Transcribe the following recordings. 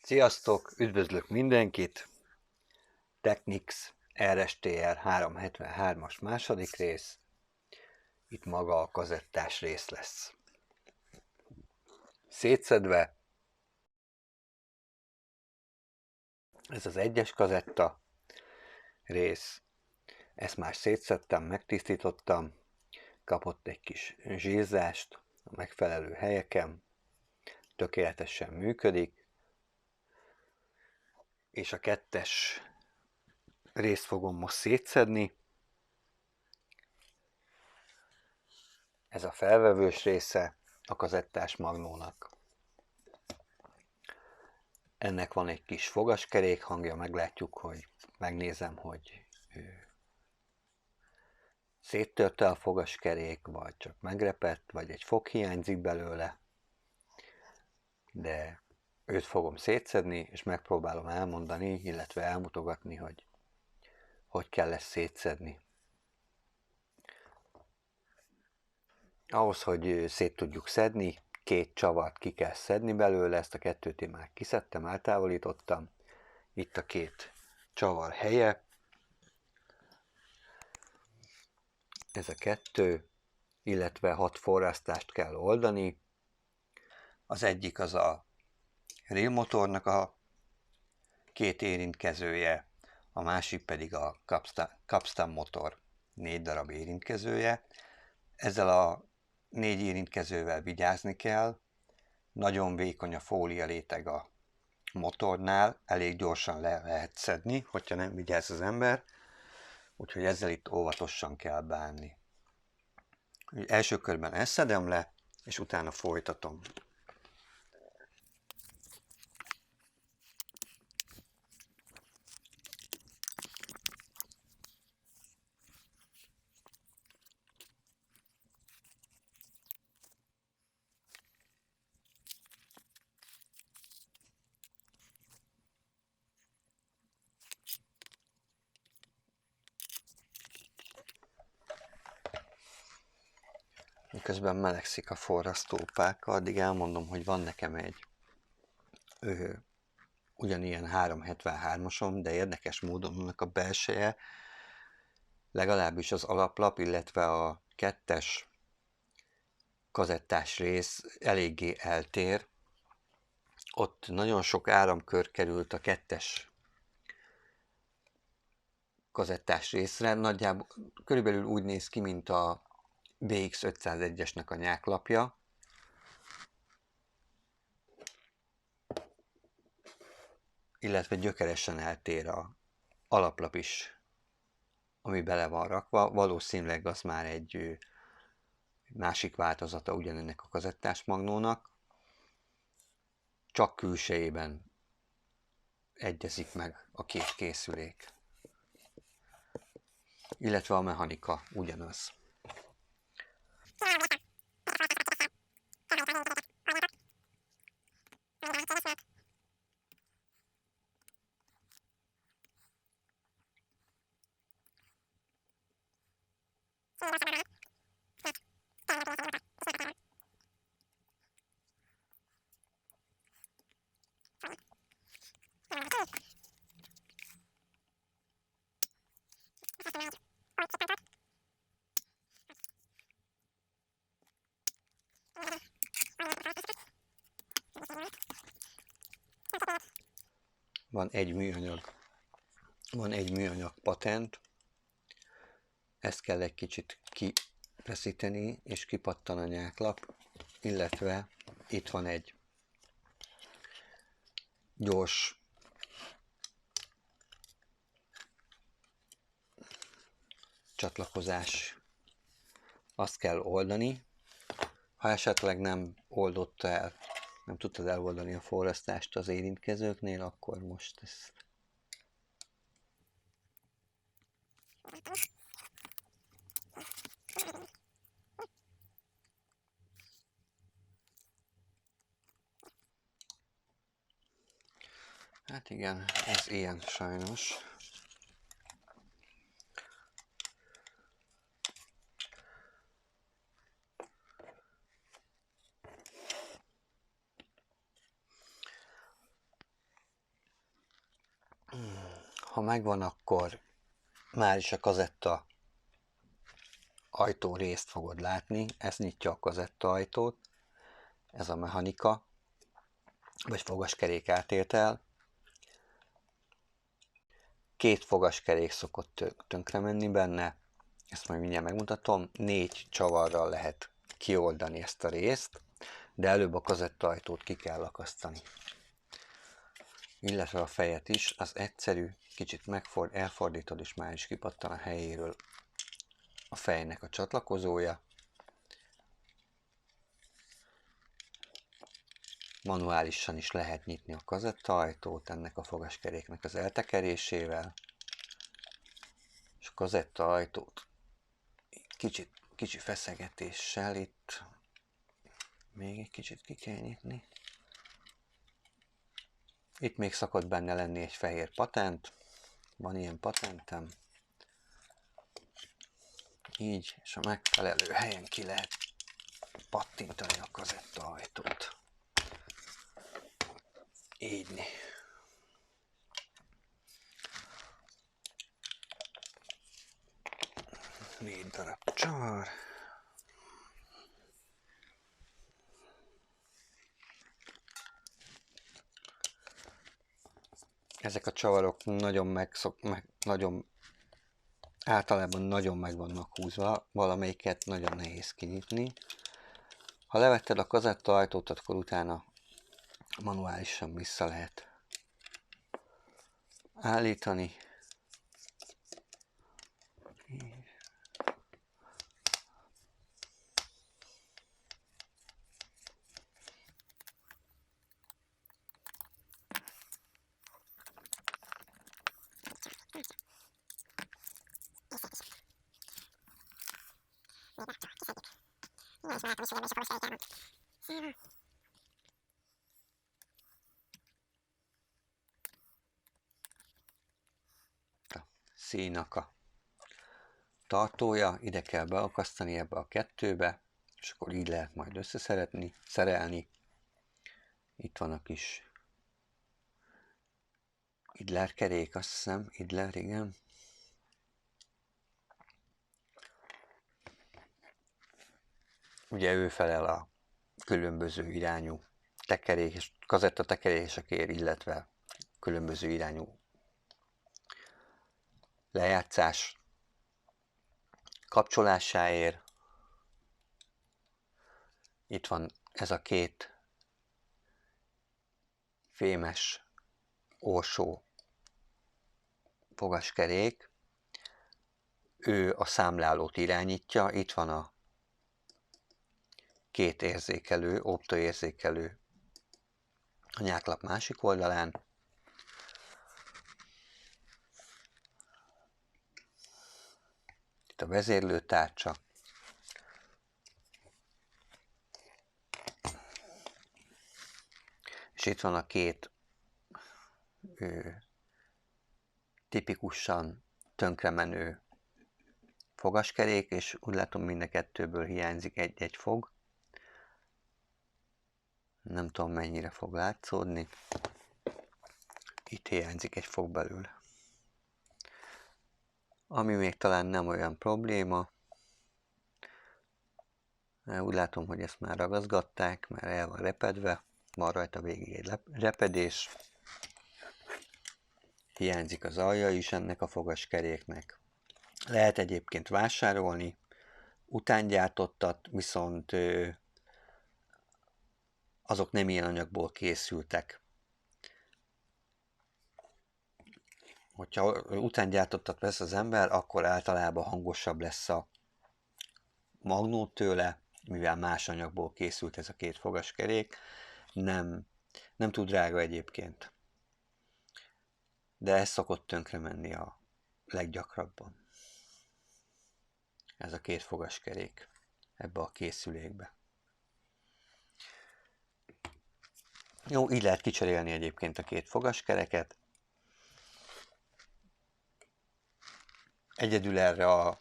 Sziasztok, üdvözlök mindenkit! Technics RSTR 373-as második rész. Itt maga a kazettás rész lesz. Szétszedve, ez az egyes kazetta rész. Ezt már szétszedtem, megtisztítottam, kapott egy kis zsírzást a megfelelő helyeken, tökéletesen működik, és a kettes részt fogom most szétszedni. Ez a felvevős része a kazettás magnónak. Ennek van egy kis fogaskerék hangja, meglátjuk, hogy megnézem, hogy széttörte a fogaskerék, vagy csak megrepett, vagy egy fog hiányzik belőle. De őt fogom szétszedni, és megpróbálom elmondani, illetve elmutogatni, hogy kell ezt szétszedni. Ahhoz, hogy szét tudjuk szedni, 2 csavart ki kell szedni belőle, ezt a 2-t én már kiszedtem, eltávolítottam. Itt a 2 csavar helye. Ez a 2, illetve 6 forrasztást kell oldani. Az egyik az a railmotornak a 2 érintkezője, a másik pedig a capstan motor 4 darab érintkezője. Ezzel a 4 érintkezővel vigyázni kell, nagyon vékony a fólia réteg a motornál, elég gyorsan le lehet szedni, hogyha nem vigyáz az ember, úgyhogy ezzel itt óvatosan kell bánni. Első körben ezt szedem le, és utána folytatom. Miközben melegszik a forrasztópálka, addig elmondom, hogy van nekem egy ugyanilyen 373-asom, de érdekes módon annak a belseje, legalábbis az alaplap, illetve a 2-es kazettás rész eléggé eltér. Ott nagyon sok áramkör került a 2-es kazettás részre, nagyjából körülbelül úgy néz ki, mint a BX501-esnek a nyáklapja. Illetve gyökeresen eltér az alaplap is, ami bele van rakva. Valószínűleg az már egy másik változata ugyanennek a kazettás magnónak. Csak külsejében egyezik meg a 2 készülék. Illetve a mechanika ugyanaz. Van egy műanyag patent, ezt kell egy kicsit kifeszíteni, és kipattan a nyáklap, illetve itt van egy gyors csatlakozás, azt kell oldani. Ha esetleg nem oldotta el, nem tudtad eloldani a forrasztást az érintkezőknél, akkor most ezt hát igen, ez ilyen sajnos. Ha megvan, akkor már is a kazetta ajtó részt fogod látni, ez nyitja a kazetta ajtót, ez a mechanika, vagy fogaskerék átétel. 2 fogaskerék szokott tönkre menni benne, ezt majd mindjárt megmutatom, 4 csavarral lehet kioldani ezt a részt, de előbb a kazetta ajtót ki kell akasztani. Illetve a fejet is, az egyszerű, kicsit elfordítod, és már is kipattan a helyéről a fejnek a csatlakozója. Manuálisan is lehet nyitni a kazettaajtót ennek a fogaskeréknek az eltekerésével, és a kazettaajtót kicsi feszegetéssel itt még egy kicsit ki kell nyitni. Itt még szokott benne lenni egy fehér patent, van ilyen patentem. Így, és a megfelelő helyen ki lehet pattintani a kazettaajtót. Így. 4 darab csavar. Ezek a csavarok általában nagyon meg vannak húzva, valamelyiket nagyon nehéz kinyitni. Ha levetted a kazettaajtót, akkor utána manuálisan vissza lehet állítani. Színak a tartója, ide kell beakasztani ebbe a kettőbe, és akkor így lehet majd szerelni. Itt van a kis Idler kerék, azt hiszem, Idler, igen. Ugye ő felel a különböző irányú kazetta tekerésekért, illetve különböző irányú lejátszás kapcsolásáért. Itt van ez a 2 fémes orsó fogaskerék. Ő a számlálót irányítja. Itt van a 2 érzékelő, optoérzékelő a nyáklap másik oldalán. Itt a vezérlőtárcsa. És itt van a 2 tipikusan tönkremenő fogaskerék, és úgy látom, mind a kettőből hiányzik egy fog. Nem tudom, mennyire fog látszódni. Itt hiányzik egy fog belőle. Ami még talán nem olyan probléma. Úgy látom, hogy ezt már ragaszgatták, mert el van repedve. Van rajta végig egy repedés. Hiányzik az alja is ennek a fogaskeréknek. Lehet egyébként vásárolni utángyártottat, viszont azok nem ilyen anyagból készültek. Hogyha utángyártottat vesz az ember, akkor általában hangosabb lesz a magnót tőle, mivel más anyagból készült ez a 2 fogaskerék. Nem túl drága egyébként. De ez szokott tönkre menni a leggyakrabban. Ez a 2 fogaskerék ebbe a készülékbe. Jó, így lehet kicserélni egyébként a 2 fogaskereket. Egyedül erre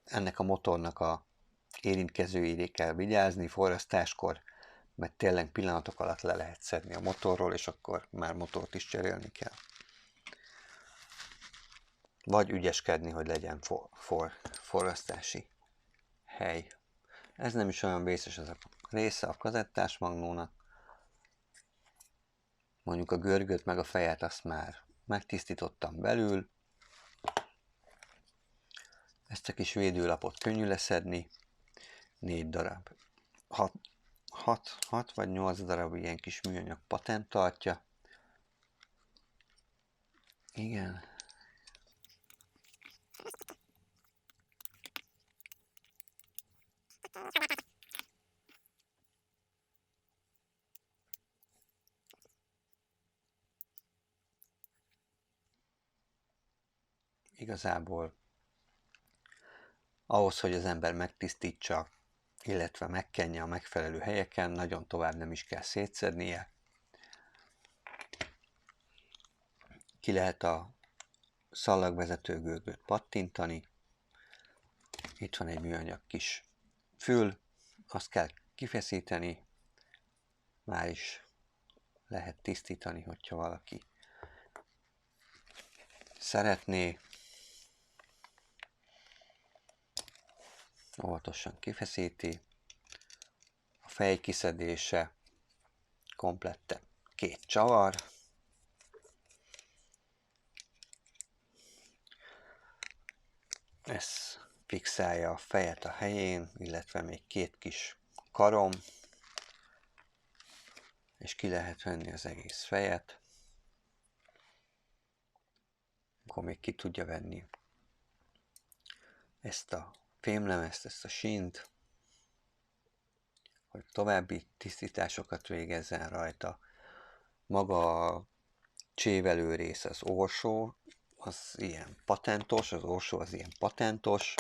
ennek a motornak a érintkezőire kell vigyázni forrasztáskor, mert tényleg pillanatok alatt le lehet szedni a motorról, és akkor már motort is cserélni kell. Vagy ügyeskedni, hogy legyen forrasztási hely. Ez nem is olyan vészes ez a része a kazettás magnónak. Mondjuk a görgöt meg a fejet azt már megtisztítottam belül. Ezt a kis védőlapot könnyű leszedni. 4 darab. 6 vagy 8 darab ilyen kis műanyag patent tartja. Igen. Igazából ahhoz, hogy az ember megtisztítsa, illetve megkenje a megfelelő helyeken, nagyon tovább nem is kell szétszednie. Ki lehet a szallagvezető görgőt pattintani. Itt van egy műanyag kis fül, azt kell kifeszíteni, már is lehet tisztítani, hogyha valaki szeretné. Óvatosan kifeszíti. A fej kiszedése komplette 2 csavar. Ez fixálja a fejet a helyén, illetve még 2 kis karom, és ki lehet venni az egész fejet. Akkor még ki tudja venni ezt a fémlemezt, ezt a sínt, hogy további tisztításokat végezzen rajta. Maga a csévelő rész, az orsó, az ilyen patentos, az orsó az ilyen patentos.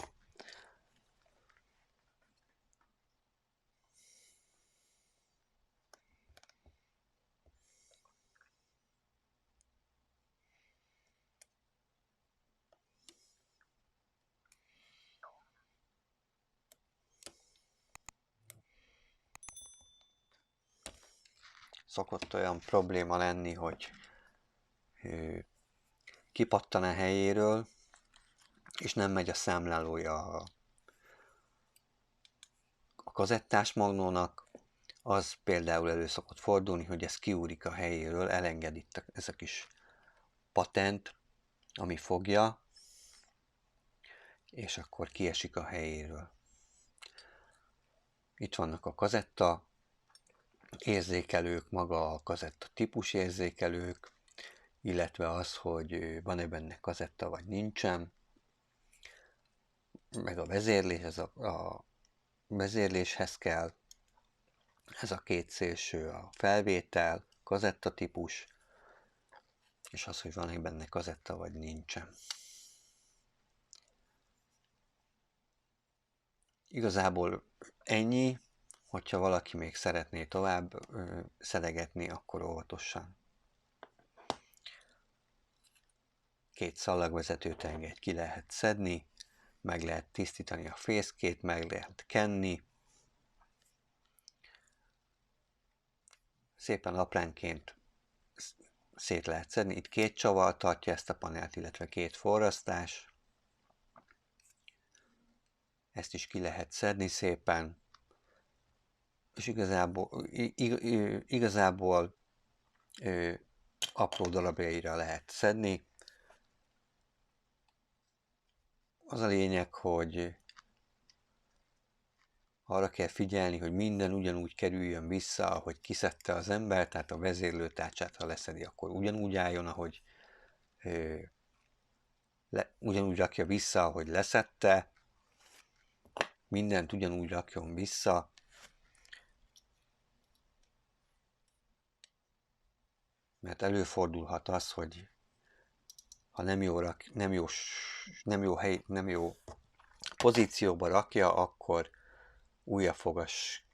Szokott olyan probléma lenni, hogy kipattan a helyéről, és nem megy a számlálója a kazettás magnónak. Az például elő szokott fordulni, hogy ez kiúrik a helyéről, elenged itt ez a kis patent, ami fogja, és akkor kiesik a helyéről. Itt vannak a kazetta érzékelők, maga a kazetta típus érzékelők, illetve az, hogy van-e benne kazetta vagy nincsen, meg a vezérlés, ez a vezérléshez kell, ez a 2 szélső a felvétel, kazetta típus, és az, hogy van-e benne kazetta vagy nincsen. Igazából ennyi, hogyha valaki még szeretné tovább szedegetni, akkor óvatosan. 2 szallagvezetőtengelyt ki lehet szedni, meg lehet tisztítani a fészkét, meg lehet kenni. Szépen apránként szét lehet szedni. Itt 2 csavar tartja ezt a panelt, illetve 2 forrasztás. Ezt is ki lehet szedni szépen. És igazából apró darabjaira lehet szedni. Az a lényeg, hogy arra kell figyelni, hogy minden ugyanúgy kerüljön vissza, ahogy kiszedte az ember, tehát a vezérlőtárcsát, ha leszedi, akkor ugyanúgy álljon, ahogy ugyanúgy rakja vissza, ahogy leszedte. Mindent ugyanúgy rakjon vissza. Mert előfordulhat az, hogy ha nem jó pozícióba rakja, akkor újabb fogas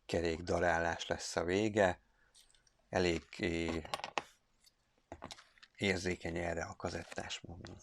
kerék darálás lesz a vége. Elég érzékeny erre a kazettás magnó.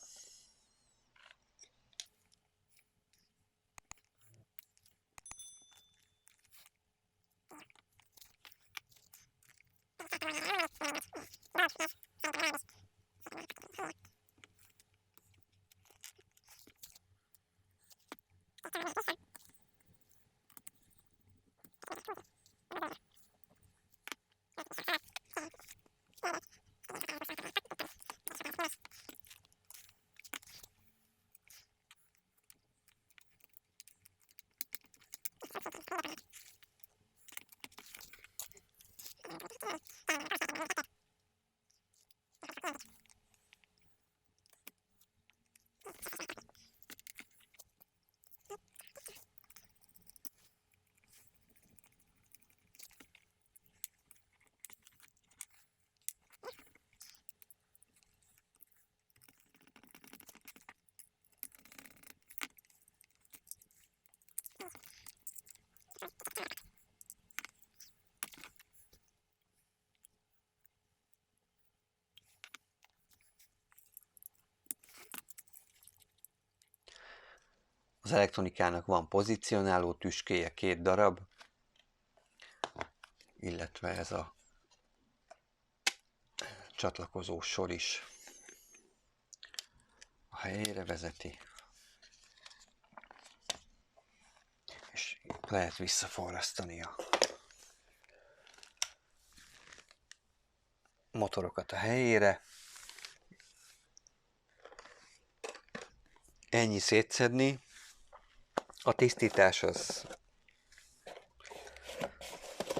Az elektronikának van pozícionáló tüskéje, 2 darab, illetve ez a csatlakozó sor is a helyére vezeti, és lehet visszaforrasztani a motorokat a helyére. Ennyi szétszedni. A tisztítás az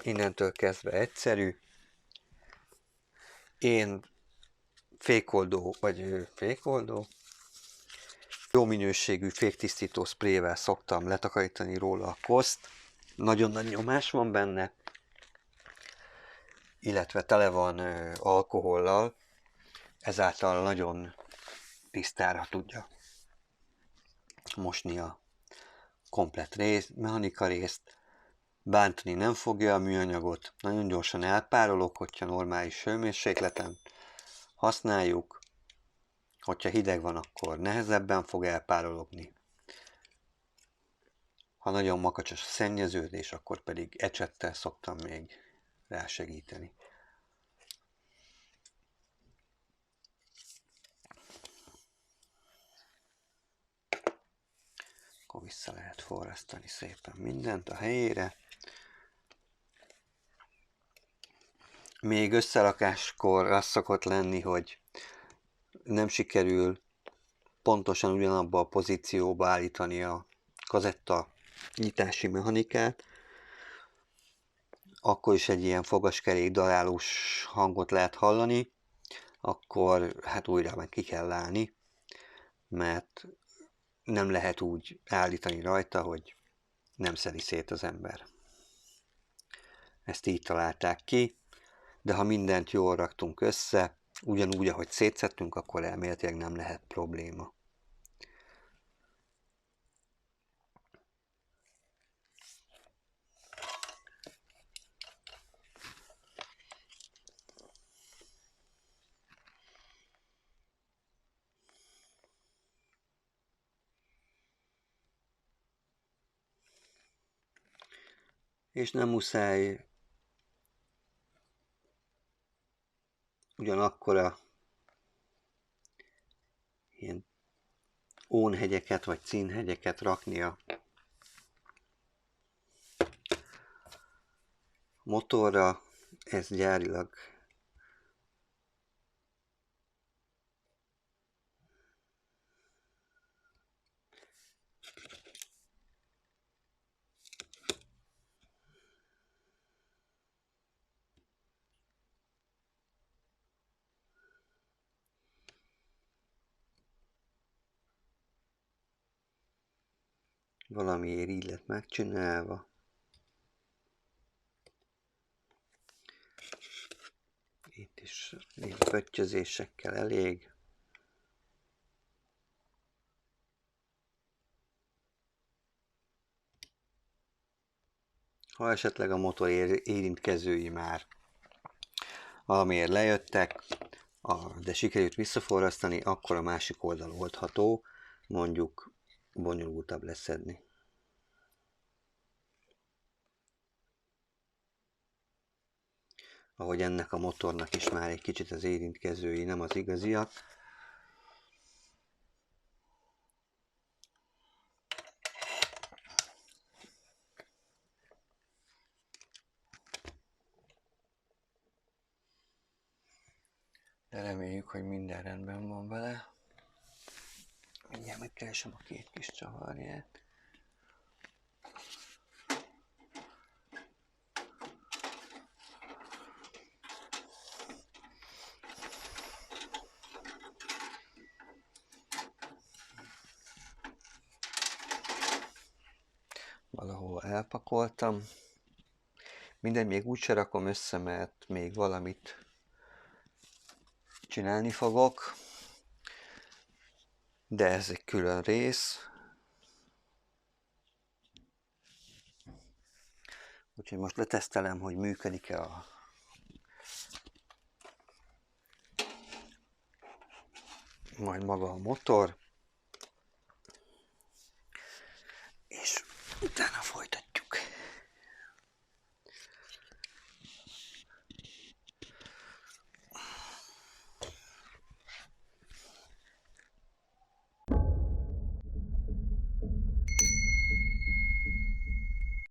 innentől kezdve egyszerű. Én jó minőségű féktisztító sprével szoktam letakarítani róla a koszt. Nagyon nagy nyomás van benne, illetve tele van alkohollal, ezáltal nagyon tisztára tudja mosni a komplett mechanika részt. Bántani nem fogja a műanyagot, nagyon gyorsan elpárolog, hogyha normális hőmérsékleten használjuk. Hogyha hideg van, akkor nehezebben fog elpárologni. Ha nagyon makacsos a szennyeződés, akkor pedig ecsettel szoktam még rásegíteni. Akkor vissza lehet forrasztani szépen mindent a helyére. Még összerakáskor az szokott lenni, hogy nem sikerül pontosan ugyanabba a pozícióba állítani a kazetta nyitási mechanikát, akkor is egy ilyen fogaskerék darálós hangot lehet hallani, akkor hát újra meg ki kell állni, mert nem lehet úgy állítani rajta, hogy nem szedi szét az ember. Ezt így találták ki, de ha mindent jól raktunk össze, ugyanúgy, ahogy szétszedtünk, akkor elméletileg nem lehet probléma. És nem muszáj ugyanakkora ilyen ónhegyeket vagy cínhegyeket rakni a motorra, ez gyárilag valamiért így lett megcsinálva. Itt is ilyen pöttyözésekkel elég. Ha esetleg a motor érintkezői már valamiért lejöttek, de sikerült visszaforrasztani, akkor a másik oldal oldható, mondjuk bonyolultabb leszedni. ahogy ennek a motornak is már egy kicsit az érintkezői nem az igaziak. De reméljük, hogy minden rendben van vele. Mindjárt megkeresem a két kis csavarját. Valahol elpakoltam. Mindegy, még úgyse rakom össze, mert még valamit csinálni fogok. De ez egy külön rész. Úgyhogy most letesztelem, hogy működik-e majd maga a motor. És utána folytatjuk.